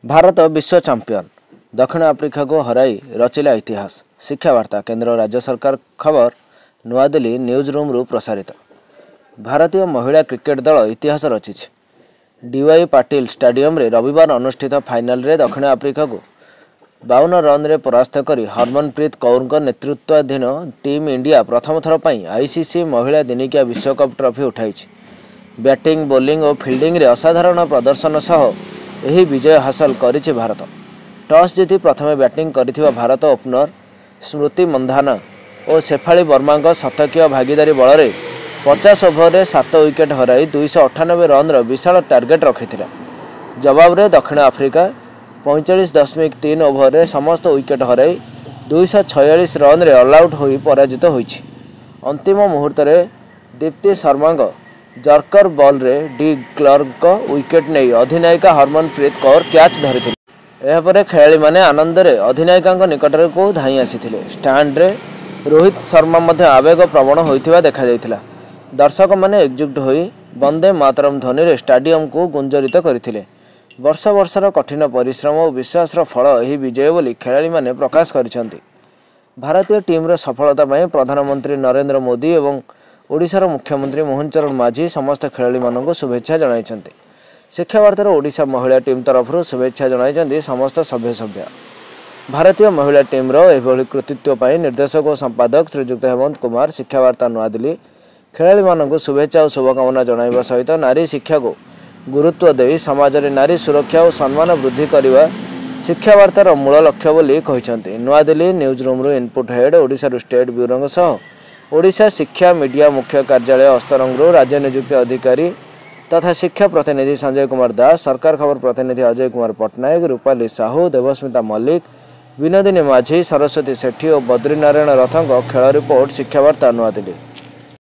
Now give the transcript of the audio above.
भारत विश्व चैंपियन दक्षिण आफ्रिका को हराई रचिला इतिहास। शिक्षा वार्ता केंद्र राज्य सरकार खबर नुआ दिल्ली न्यूज रूम रु प्रसारित। भारतीय महिला क्रिकेट दल इतिहास रची। डीवाई पाटिल स्टेडियम रे रविवार अनुष्ठित फाइनल रे दक्षिण आफ्रिका को 52 रन रे परास्त करी हरमनप्रीत कौर नेतृत्वाधीन टीम इंडिया प्रथम थर पर आईसीसी महिला दिनिकिया विश्वकप ट्रॉफी उठाई। बैटिंग बोलिंग और फील्डिंग रे असाधारण प्रदर्शन सह यही विजय हासिल करिछि भारत। टॉस जीति प्रथमे बैटिंग करिथिबा भारत ओपनर स्मृति मंधाना और शेफाली वर्मा शतकीय भागीदारी बल में 50 ओभर 7 विकेट हराई 298 रन विशाल टार्गेट रखिथिला। जवाब रे दक्षिण आफ्रिका 45.3 ओभर समस्त विकेट हराई 246 रन ऑल आउट होई पराजित होईछि। अंतिम मुहूर्त रे दीप्ति शर्मा जर्कर बॉल रे डी क्लर्क विकेट नहीं अधिनायिका हरमनप्रीत कौर कैच धरी। यापर खेलाड़ी माने आनंद रे अधिनायिका निकट को धाई आसीथिले। स्टैंड रे रोहित शर्मा मध्य आवेग प्रवण होइथिबा देखा जाइथिला। दर्शक माने एकजुट होई वंदे मातरम ध्वनि रे स्टेडियम को गुंजरित करथिले। वर्ष वर्षर कठिन परिश्रम और विश्वास फल यही विजय बोली खेलाड़ी माने प्रकाश करिसंती। भारतीय टीम रो सफलता में प्रधानमंत्री नरेंद्र मोदी एवं ओडिशार मुख्यमंत्री मोहन चरण माझी समस्त खेलाड़ी मानक शुभेच्छा जणाइछन्ति। शिक्षा वार्तार ओडिशा महिला टीम तरफ शुभेच्छा जणाइछन्ति समस्त सभ्य। भारतीय महिला टीम रो एभली कृतित्व पर निर्देशक और संपादक श्रीजुक्त हेमंत कुमार शिक्षा वार्ता नुआ दिल्ली खेलाड़ी मानक शुभेच्छा और शुभकामना जणाइबा सहित नारी शिक्षा को गुरुत्व दे समाज में नारी सुरक्षा और सम्मान वृद्धि करने शिक्षा वार्तार मूल लक्ष्य बोली कहिसंति। नुआ दिल्ली न्यूज रूम रो input head Odisha state bureau सह ओडिशा शिक्षा मीडिया मुख्य कार्यालय अस्तरंगरू राज्य नियुक्त अधिकारी तथा शिक्षा प्रतिनिधि संजय कुमार दास, सरकार खबर प्रतिनिधि अजय कुमार पट्टनायक, रूपाली साहू, देवस्मिता मल्लिक, विनोदिनी माझी, सरस्वती सेठी और बद्रीनारायण रथों खेल रिपोर्ट शिक्षा वार्ता नुआ दिल्ली।